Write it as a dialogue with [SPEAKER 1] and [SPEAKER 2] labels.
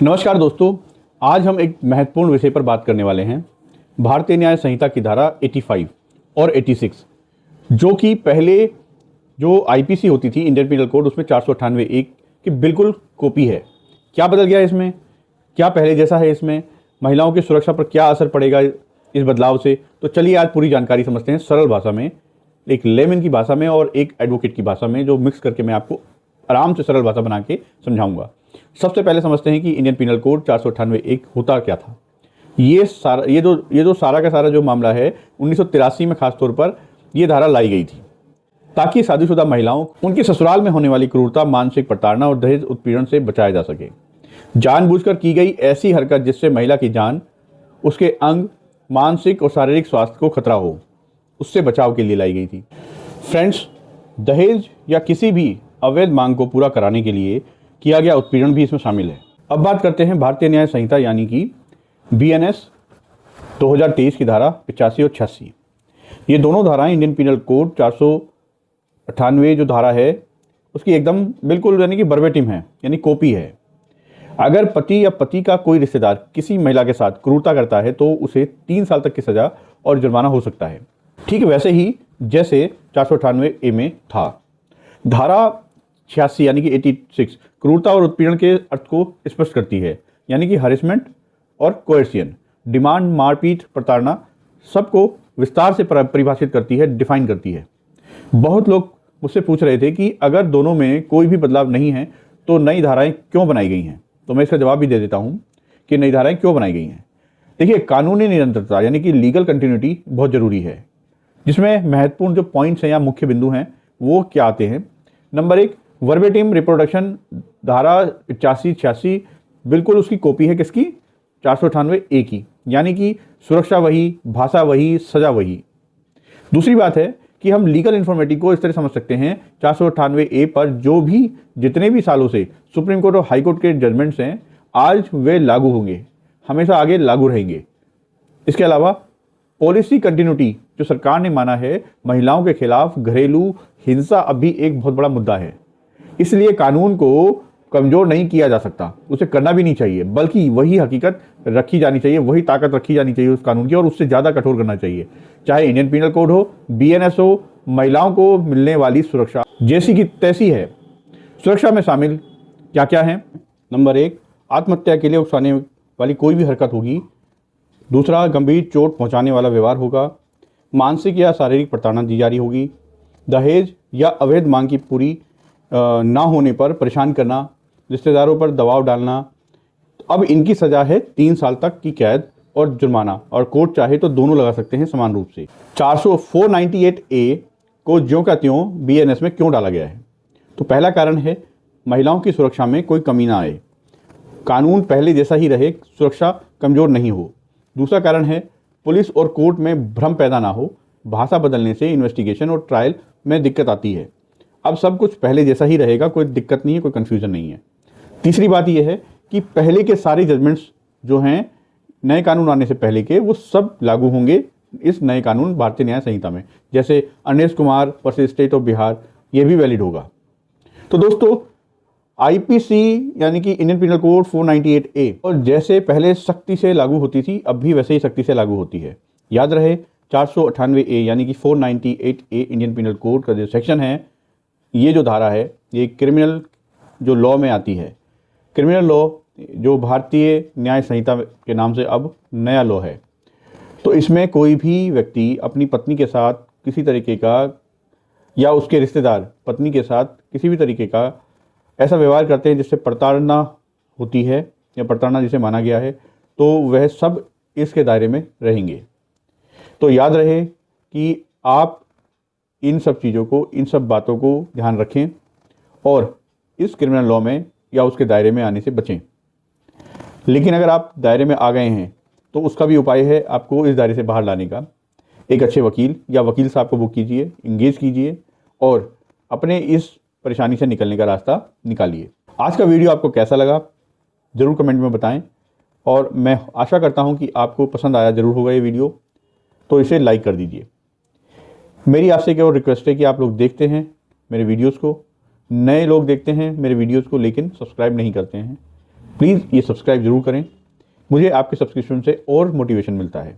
[SPEAKER 1] नमस्कार दोस्तों, आज हम एक महत्वपूर्ण विषय पर बात करने वाले हैं। भारतीय न्याय संहिता की धारा 85 और 86 जो कि पहले जो आईपीसी होती थी, इंडियन पीनल कोड, उसमें 498(1) की बिल्कुल कॉपी है। क्या बदल गया इसमें? क्या पहले जैसा है इसमें? महिलाओं की सुरक्षा पर क्या असर पड़ेगा इस बदलाव से? तो चलिए आज पूरी जानकारी समझते हैं सरल भाषा में, एक लेमन की भाषा में और एक एडवोकेट की भाषा में, जो मिक्स करके मैं आपको आराम से सरल भाषा बना के समझाऊंगा। सबसे पहले समझते हैं कि इंडियन पीनल कोड 498(1) होता क्या था। ये जो सारा का सारा जो मामला है, 1983 में खासतौर पर यह धारा लाई गई थी ताकि शादीशुदा महिलाओं उनके ससुराल में होने वाली क्रूरता, मानसिक प्रताड़ना और दहेज उत्पीड़न से बचाया जा सके। जानबूझकर की गई ऐसी हरकत जिससे महिला की जान, उसके अंग, मानसिक और शारीरिक स्वास्थ्य को खतरा हो, उससे बचाव के लिए लाई गई थी। फ्रेंड्स, दहेज या किसी भी अवैध मांग को पूरा कराने के लिए किया गया उत्पीड़न भी इसमें शामिल है। अब बात करते हैं भारतीय न्याय संहिता यानी कि BNS 2023 की धारा 85 और 86। ये दोनों धाराएं इंडियन पीनल कोड 498 जो धारा है उसकी एकदम बिल्कुल यानी कि वर्बेटिम है, यानी कॉपी है। अगर पति या पति का कोई रिश्तेदार किसी महिला के साथ क्रूरता करता है तो उसे 3 साल तक की सजा और जुर्माना हो सकता है। ठीक वैसे ही जैसे 498A में था। धारा 86 यानी कि 86 क्रूरता और उत्पीड़न के अर्थ को स्पष्ट करती है, यानी कि हरेसमेंट और कोएर्सियन, डिमांड, मारपीट, प्रताड़ना, सबको विस्तार से परिभाषित करती है, डिफाइन करती है। बहुत लोग मुझसे पूछ रहे थे कि अगर दोनों में कोई भी बदलाव नहीं है तो नई धाराएं क्यों बनाई गई हैं। तो मैं इसका जवाब भी दे देता हूं कि नई धाराएं क्यों बनाई गई हैं। देखिए, कानूनी निरंतरता यानी कि लीगल कंटिन्यूटी बहुत जरूरी है, जिसमें महत्वपूर्ण जो पॉइंट्स हैं या मुख्य बिंदु हैं वो क्या आते हैं। Number 1, verbatim reproduction. धारा 85-86 बिल्कुल उसकी कॉपी है किसकी? 498A की, यानी कि सुरक्षा वही, भाषा वही, सजा वही। दूसरी बात है कि हम लीगल इन्फॉर्मेटिव को इस तरह समझ सकते हैं, 498A पर जो भी जितने भी सालों से सुप्रीम कोर्ट और हाई कोर्ट के जजमेंट्स हैं, आज वे लागू होंगे, हमेशा आगे लागू रहेंगे। इसके अलावा पॉलिसी कंटिन्यूटी जो सरकार ने माना है, महिलाओं के खिलाफ घरेलू हिंसा अब भी एक बहुत बड़ा मुद्दा है, इसलिए कानून को कमजोर नहीं किया जा सकता, उसे करना भी नहीं चाहिए, बल्कि वही हकीकत रखी जानी चाहिए, वही ताकत रखी जानी चाहिए उस कानून की, और उससे ज़्यादा कठोर करना चाहिए। चाहे इंडियन पीनल कोड हो, BNS हो, महिलाओं को मिलने वाली सुरक्षा जैसी की तैसी है। सुरक्षा में शामिल क्या क्या है? नंबर 1, आत्महत्या के लिए उकसाने वाली कोई भी हरकत होगी। दूसरा, गंभीर चोट पहुँचाने वाला व्यवहार होगा। मानसिक या शारीरिक प्रताड़ना दी जा रही होगी। दहेज या अवैध मांग की पूरी ना होने पर परेशान करना, रिश्तेदारों पर दबाव डालना। अब इनकी सज़ा है 3 साल तक की कैद और जुर्माना, और कोर्ट चाहे तो दोनों लगा सकते हैं समान रूप से। 498A को ज्यों का त्यों BNS में क्यों डाला गया है? तो पहला कारण है महिलाओं की सुरक्षा में कोई कमी ना आए, कानून पहले जैसा ही रहे, सुरक्षा कमज़ोर नहीं हो। दूसरा कारण है पुलिस और कोर्ट में भ्रम पैदा ना हो, भाषा बदलने से इन्वेस्टिगेशन और ट्रायल में दिक्कत आती है। अब सब कुछ पहले जैसा ही रहेगा, कोई दिक्कत नहीं है, कोई कन्फ्यूज़न नहीं है। तीसरी बात यह है कि पहले के सारे जजमेंट्स जो हैं नए कानून आने से पहले के, वो सब लागू होंगे इस नए कानून भारतीय न्याय संहिता में। जैसे Anish Kumar versus state of Bihar, ये भी वैलिड होगा। तो दोस्तों, IPC यानी कि इंडियन पीनल कोड 498A और जैसे पहले सख्ती से लागू होती थी, अब भी वैसे ही सख्ती से लागू होती है। याद रहे, 498A यानी कि 498A इंडियन पीनल कोड का जो सेक्शन है, ये जो धारा है, ये क्रिमिनल जो लॉ में आती है। क्रिमिनल लॉ जो भारतीय न्याय संहिता के नाम से अब नया लॉ है। तो इसमें कोई भी व्यक्ति अपनी पत्नी के साथ किसी तरीके का, या उसके रिश्तेदार पत्नी के साथ किसी भी तरीके का ऐसा व्यवहार करते हैं जिससे प्रताड़ना होती है या प्रताड़ना जिसे माना गया है, तो वह सब इसके दायरे में रहेंगे। तो याद रहे कि आप इन सब चीज़ों को, इन सब बातों को ध्यान रखें और इस क्रिमिनल लॉ में या उसके दायरे में आने से बचें। लेकिन अगर आप दायरे में आ गए हैं तो उसका भी उपाय है आपको इस दायरे से बाहर लाने का। एक अच्छे वकील या वकील साहब को बुक कीजिए, इंगेज कीजिए और अपने इस परेशानी से निकलने का रास्ता निकालिए। आज का वीडियो आपको कैसा लगा ज़रूर कमेंट में बताएं, और मैं आशा करता हूं कि आपको पसंद आया ज़रूर होगा ये वीडियो, तो इसे लाइक कर दीजिए। मेरी आपसे एक और रिक्वेस्ट है कि आप लोग देखते हैं मेरे वीडियोज़ को, नए लोग देखते हैं मेरे वीडियोज़ को लेकिन सब्सक्राइब नहीं करते हैं। प्लीज़ ये सब्सक्राइब ज़रूर करें, मुझे आपके सब्सक्रिप्शन से और मोटिवेशन मिलता है।